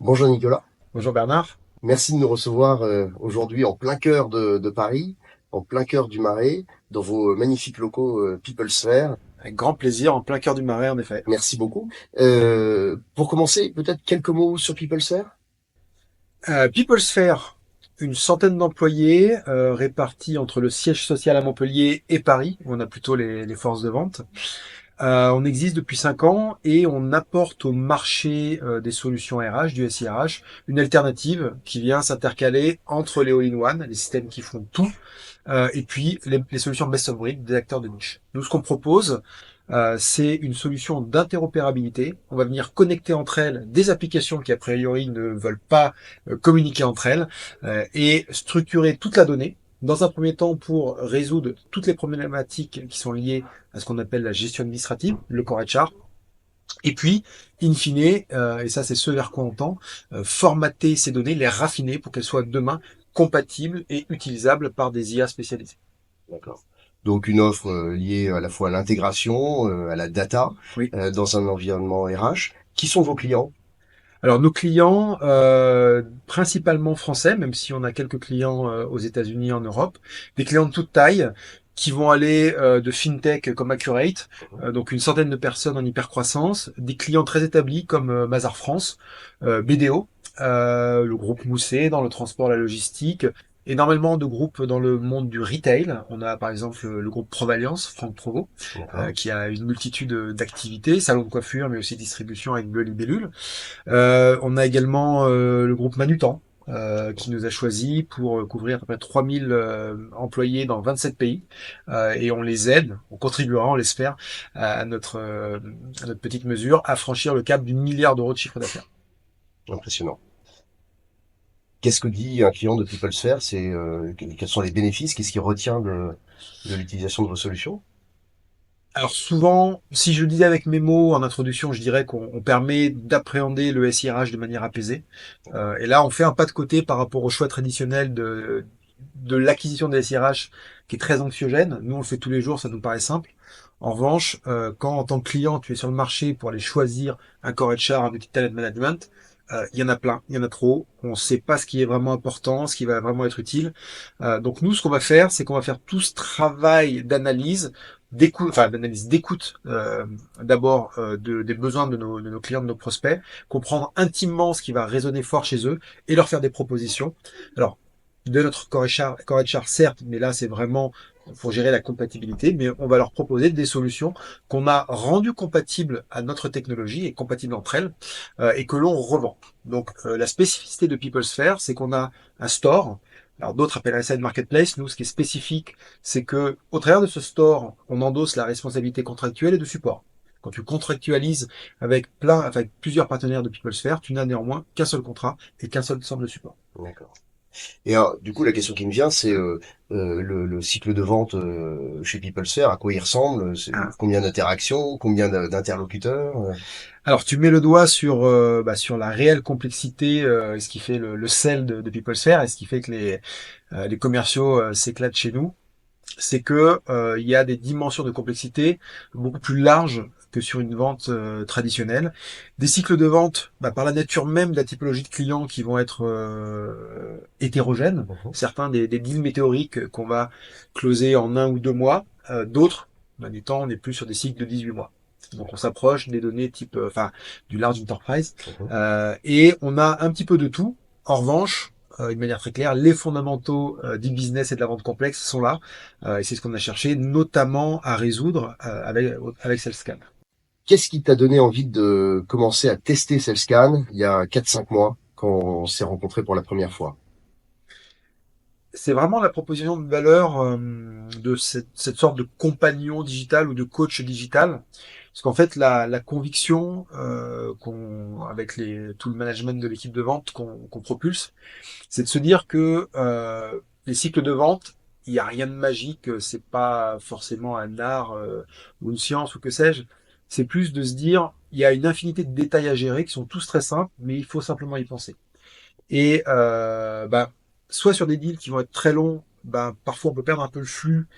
Bonjour Nicolas, Bonjour Bernard. merci de nous recevoir aujourd'hui en plein cœur de Paris, en plein cœur du Marais, dans vos magnifiques locaux People's Avec grand plaisir, en plein cœur du Marais en effet. Merci beaucoup. Pour commencer, peut-être quelques mots sur People's People's Fair, une centaine d'employés répartis entre le siège social à Montpellier et Paris, où on a plutôt les forces de vente. On existe depuis 5 ans et on apporte au marché des solutions RH, du SIRH, une alternative qui vient s'intercaler entre les all-in-one, les systèmes qui font tout, et puis les solutions best of breed des acteurs de niche. Nous, ce qu'on propose, c'est une solution d'interopérabilité. On va venir connecter entre elles des applications qui a priori ne veulent pas communiquer entre elles et structurer toute la donnée. Dans un premier temps, pour résoudre toutes les problématiques qui sont liées à ce qu'on appelle la gestion administrative, le core HR. Et puis, in fine, et ça c'est ce vers quoi on tend, formater ces données, les raffiner pour qu'elles soient demain compatibles et utilisables par des IA spécialisées. D'accord. Donc une offre liée à la fois à l'intégration, à la data, Oui. dans un environnement RH. Qui sont vos clients? Alors nos clients, principalement français, même si on a quelques clients aux États-Unis, en Europe, des clients de toute taille qui vont aller de fintech comme Accurate, donc une centaine de personnes en hypercroissance, des clients très établis comme Mazar France, BDO, le groupe Mousset dans le transport, la logistique, énormément de groupes dans le monde du retail. On a par exemple le groupe Provalliance, Franck Provo, D'accord. qui a une multitude d'activités, salon de coiffure, mais aussi distribution avec Bleu Libellule. On a également le groupe Manutan, qui nous a choisi pour couvrir à peu près 3000 employés dans 27 pays. Et on les aide, on contribuera, on l'espère, à notre petite mesure, à franchir le cap du milliard d'euros de chiffre d'affaires. Impressionnant. Qu'est-ce que dit un client de People's C'est quels sont les bénéfices? Qu'est-ce qu'il retient de l'utilisation de vos solutions? Alors souvent, si je le disais avec mes mots en introduction, je dirais qu'on permet d'appréhender le SIRH de manière apaisée. Et là, on fait un pas de côté par rapport au choix traditionnel de l'acquisition des SIRH qui est très anxiogène. Nous, on le fait tous les jours, ça nous paraît simple. En revanche, quand en tant que client, tu es sur le marché pour aller choisir un core HR, un outil de talent management, il y en a plein, il y en a trop. On ne sait pas ce qui est vraiment important, ce qui va vraiment être utile. Donc nous, ce qu'on va faire, c'est qu'on va faire tout ce travail d'analyse d'écoute, enfin d'analyse d'écoute d'abord des besoins de nos clients, de nos prospects, comprendre intimement ce qui va résonner fort chez eux et leur faire des propositions. Alors, de notre core HR certes, mais là c'est vraiment pour gérer la compatibilité, mais on va leur proposer des solutions qu'on a rendues compatibles à notre technologie et compatibles entre elles et que l'on revend. Donc la spécificité de PeopleSphere, c'est qu'on a un store. Alors d'autres appelleraient ça une marketplace. Nous, ce qui est spécifique, c'est que au travers de ce store, on endosse la responsabilité contractuelle et de support. Quand tu contractualises avec plusieurs partenaires de PeopleSphere, tu n'as néanmoins qu'un seul contrat et qu'un seul centre de support. D'accord. Et alors, du coup, la question qui me vient, c'est le cycle de vente chez PeopleSphere, à quoi il ressemble? Ah. Combien d'interactions, combien d'interlocuteurs? Alors tu mets le doigt sur la réelle complexité, et ce qui fait le sel de PeopleSphere et ce qui fait que les commerciaux s'éclatent chez nous. C'est que il y a des dimensions de complexité beaucoup plus larges que sur une vente traditionnelle. Des cycles de vente, par la nature même de la typologie de clients qui vont être hétérogènes. Mhm. Certains des deals météoriques qu'on va closer en 1 ou 2 mois. D'autres, du temps, on est plus sur des cycles de 18 mois. Donc on s'approche des données type, du large enterprise. Mhm. Et on a un petit peu de tout. En revanche, de manière très claire, les fondamentaux du business et de la vente complexe sont là. Et c'est ce qu'on a cherché notamment à résoudre avec SalesCan. Qu'est-ce qui t'a donné envie de commencer à tester CellScan il y a 4-5 mois, quand on s'est rencontrés pour la première fois? C'est vraiment la proposition de valeur de cette sorte de compagnon digital ou de coach digital. Parce qu'en fait, la conviction avec tout le management de l'équipe de vente qu'on propulse, c'est de se dire que les cycles de vente, il n'y a rien de magique, c'est pas forcément un art ou une science ou que sais-je. C'est plus de se dire, il y a une infinité de détails à gérer qui sont tous très simples, mais il faut simplement y penser. Et soit sur des deals qui vont être très longs, parfois on peut perdre un peu le flux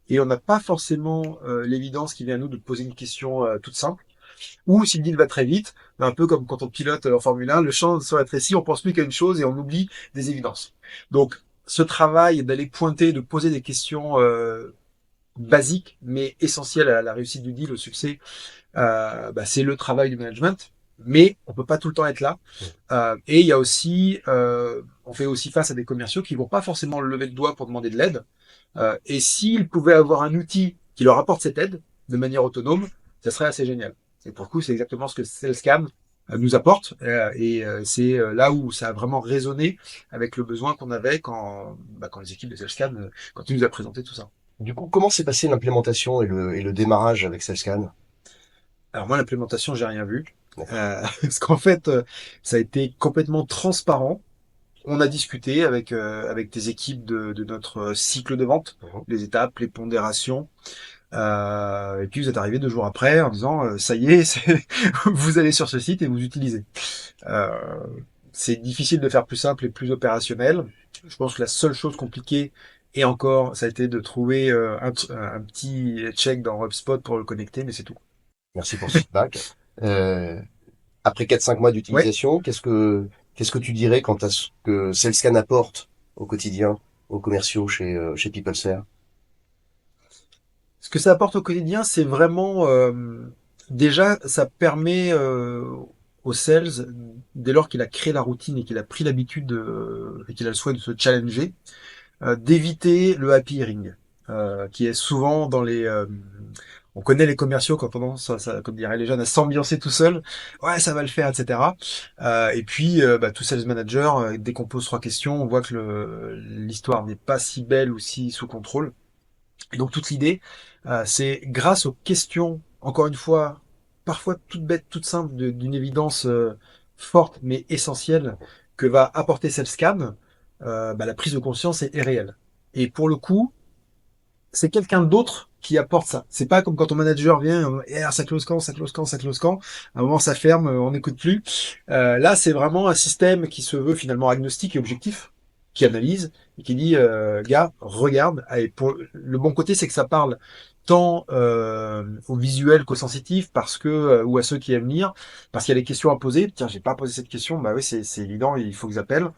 et on n'a pas forcément l'évidence qui vient à nous de poser une question toute simple. Ou si le deal va très vite, un peu comme quand on pilote en Formule 1, le champ se rétrécit, on pense plus qu'à une chose et on oublie des évidences. Donc, ce travail d'aller pointer, de poser des questions basiques, mais essentielles à la réussite du deal, au succès, c'est le travail du management. Mais on peut pas tout le temps être là. Et il y a aussi, on fait aussi face à des commerciaux qui vont pas forcément lever le doigt pour demander de l'aide. Et s'ils pouvaient avoir un outil qui leur apporte cette aide de manière autonome, ça serait assez génial. Et pour le coup, c'est exactement ce que SalesCam nous apporte. C'est là où ça a vraiment résonné avec le besoin qu'on avait quand les équipes de SalesCam, quand ils nous a présenté tout ça. Du coup, comment s'est passé l'implémentation et le démarrage avec Salescan? Alors moi, l'implémentation, j'ai rien vu. D'accord. Parce qu'en fait, ça a été complètement transparent. On a discuté avec des équipes de notre cycle de vente, Mhm. les étapes, les pondérations. Et puis vous êtes arrivé 2 jours après en disant ça y est, vous allez sur ce site et vous utilisez. Euh, c'est difficile de faire plus simple et plus opérationnel. Je pense que la seule chose compliquée et encore, ça a été de trouver un petit check dans HubSpot pour le connecter, mais c'est tout. Merci pour ce feedback. Euh, Après 4-5 mois Ouais. d'utilisation, qu'est-ce que tu dirais quant à ce que Salescan apporte au quotidien aux commerciaux chez PeopleSphere? Ce que ça apporte au quotidien, c'est vraiment déjà, ça permet au sales, dès lors qu'il a créé la routine et qu'il a pris l'habitude et qu'il a le souhait de se challenger, d'éviter le happy hearing, qui est souvent dans les. On connaît les commerciaux quand on tendance, comme diraient les jeunes, à s'ambiancer tout seul. Ouais, ça va le faire, etc. Et puis, tout sales manager, dès qu'on pose 3 questions, on voit que l'histoire n'est pas si belle ou si sous contrôle. Et donc toute l'idée, c'est grâce aux questions, encore une fois, parfois toutes bêtes, toutes simples, d'une évidence forte mais essentielle que va apporter SalesCam, la prise de conscience est réelle. Et pour le coup, c'est quelqu'un d'autre qui apporte ça. C'est pas comme quand ton manager vient, ça close quand, ça close quand, ça close quand. À un moment, ça ferme, on n'écoute plus. Là, c'est vraiment un système qui se veut finalement agnostique et objectif, qui analyse et qui dit, gars, regarde. Et pour le bon côté, c'est que ça parle tant aux visuels qu'aux sensitifs, parce que ou à ceux qui aiment lire, parce qu'il y a des questions à poser. Tiens, j'ai pas posé cette question. Bah oui, c'est évident, il faut que j'appelle.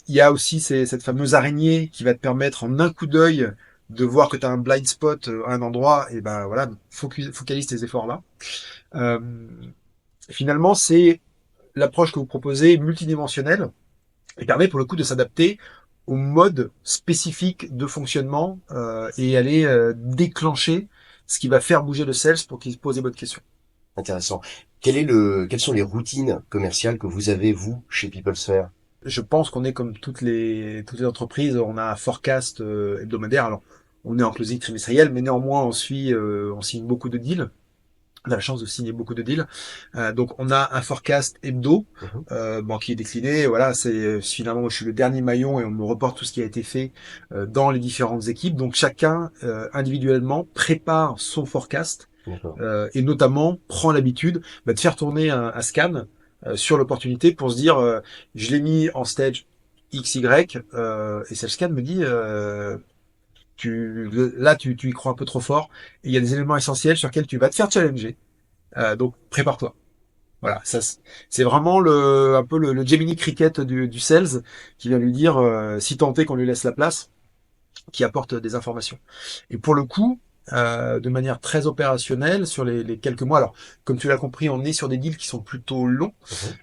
Il y a aussi cette fameuse araignée qui va te permettre en un coup d'œil de voir que tu as un blind spot à un endroit, et ben voilà, focalise tes efforts là. Euh, Finalement, c'est l'approche que vous proposez multidimensionnelle et permet pour le coup de s'adapter au mode spécifique de fonctionnement et aller déclencher ce qui va faire bouger le sales pour qu'il se pose les bonnes questions. Intéressant. Quelles sont les routines commerciales que vous avez, vous, chez PeopleSphere? Je pense qu'on est comme toutes les entreprises, on a un forecast hebdomadaire. Alors, on est en closing trimestriel, mais néanmoins, on signe beaucoup de deals. On a la chance de signer beaucoup de deals. Donc, on a un forecast hebdo, Mhm. qui est décliné. Voilà, c'est finalement, je suis le dernier maillon et on me reporte tout ce qui a été fait dans les différentes équipes. Donc, chacun individuellement prépare son forecast D'accord. et notamment prend l'habitude de faire tourner un scan sur l'opportunité pour se dire je l'ai mis en stage XY et c'est le scan me dit là tu y crois un peu trop fort et il y a des éléments essentiels sur lesquels tu vas te faire challenger. Donc prépare-toi. Voilà, c'est vraiment un peu le Gemini Cricket du sales qui vient lui dire si tant est qu'on lui laisse la place, qui apporte des informations. Et pour le coup, de manière très opérationnelle sur les quelques mois. Alors, comme tu l'as compris, on est sur des deals qui sont plutôt longs,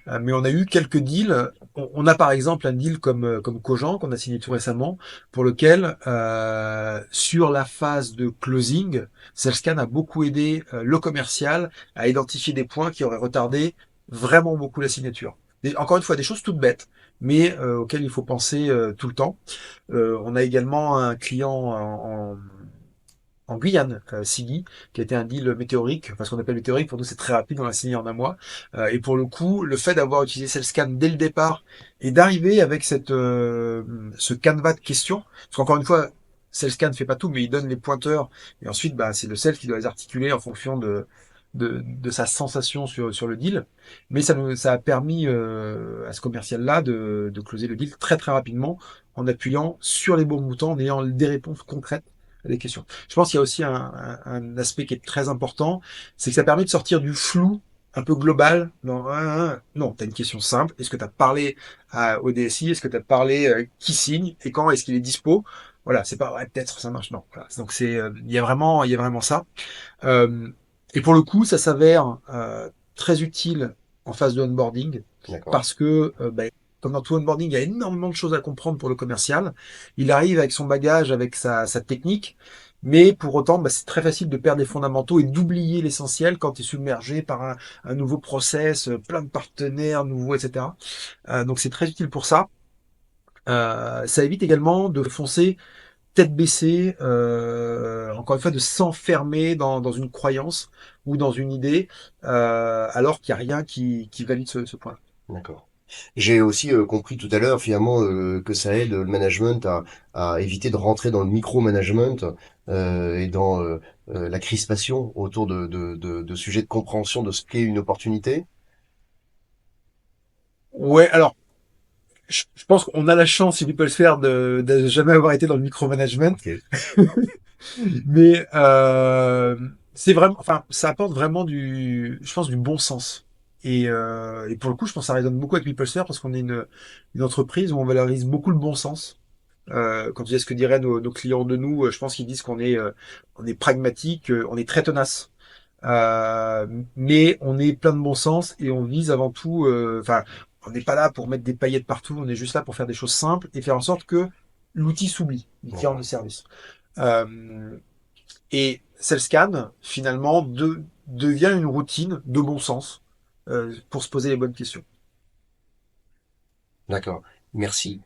Mhm. mais on a eu quelques deals. On a par exemple un deal comme Cogent qu'on a signé tout récemment, pour lequel sur la phase de closing, Cellscan a beaucoup aidé le commercial à identifier des points qui auraient retardé vraiment beaucoup la signature. Encore une fois, des choses toutes bêtes, mais auxquelles il faut penser tout le temps. On a également un client en Guyane, Sigui, qui a été un deal météorique. Enfin, ce qu'on appelle météorique, pour nous, c'est très rapide, on l'a signé en un mois. Et pour le coup, le fait d'avoir utilisé Cellscan dès le départ et d'arriver avec ce canevas de questions, parce qu'encore une fois, Cellscan ne fait pas tout, mais il donne les pointeurs, et ensuite, c'est le sales qui doit les articuler en fonction de sa sensation sur le deal. Mais ça a permis à ce commercial-là de closer le deal très très rapidement en appuyant sur les bons boutons, en ayant des réponses concrètes des questions. Je pense qu'il y a aussi un aspect qui est très important, c'est que ça permet de sortir du flou un peu global. Non, tu as une question simple. Est-ce que tu as parlé au DSI? Est-ce que tu as parlé qui signe et quand est-ce qu'il est dispo? Voilà, c'est pas ouais, peut-être ça marche. Non, voilà. Donc c'est il y a vraiment ça. Euh, et pour le coup, ça s'avère très utile en phase de onboarding D'accord. parce que, comme dans tout onboarding, il y a énormément de choses à comprendre pour le commercial. Il arrive avec son bagage, avec sa technique, mais pour autant, c'est très facile de perdre les fondamentaux et d'oublier l'essentiel quand tu es submergé par un nouveau process, plein de partenaires nouveaux, etc. Donc c'est très utile pour ça. Ça évite également de foncer tête baissée, encore une fois, de s'enfermer dans une croyance ou dans une idée, alors qu'il n'y a rien qui valide ce point. D'accord. J'ai aussi compris tout à l'heure finalement que ça aide le management à éviter de rentrer dans le micro-management et dans la crispation autour de sujets de compréhension de ce qu'est une opportunité. Ouais, alors, je pense qu'on a la chance, si tu peux le faire, de jamais avoir été dans le micromanagement, Ok, mais c'est vraiment, enfin, ça apporte vraiment je pense, du bon sens. Et pour le coup, je pense que ça résonne beaucoup avec PeopleSphere parce qu'on est une entreprise où on valorise beaucoup le bon sens. Quand tu dis ce que diraient nos clients de nous, je pense qu'ils disent on est pragmatique, on est très tenace. Euh, mais on est plein de bon sens et on vise avant tout, enfin, on n'est pas là pour mettre des paillettes partout, on est juste là pour faire des choses simples et faire en sorte que l'outil s'oublie, le client de d'accord, service. Euh, et CellScan, finalement, devient une routine de bon sens pour se poser les bonnes questions. d'accord. Merci.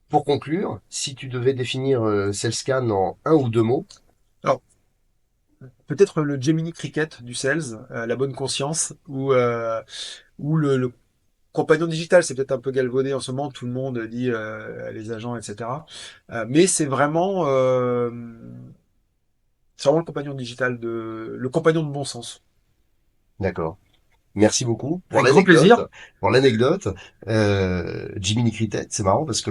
Pour conclure, si tu devais définir Cellscan en un ou deux mots, Alors, peut-être le Gemini Cricket du sales, la bonne conscience, ou le compagnon digital, c'est peut-être un peu galvaudé en ce moment, tout le monde dit les agents, etc. Mais c'est vraiment le compagnon digital le compagnon de bon sens. d'accord. Merci beaucoup pour Avec grand plaisir. l'anecdote. Pour l'anecdote, Jiminy Cricket, c'est marrant parce que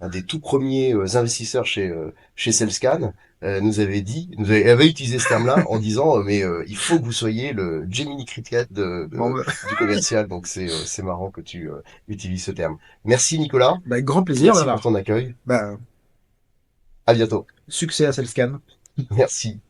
un des tout premiers investisseurs chez Cellscan avait utilisé ce terme-là en disant il faut que vous soyez le Jiminy Cricket Bon, du commercial. Donc c'est marrant que tu utilises ce terme. Merci Nicolas, avec grand plaisir, merci pour ton Bernard. accueil. Bah, À bientôt. succès à Cellscan. Merci.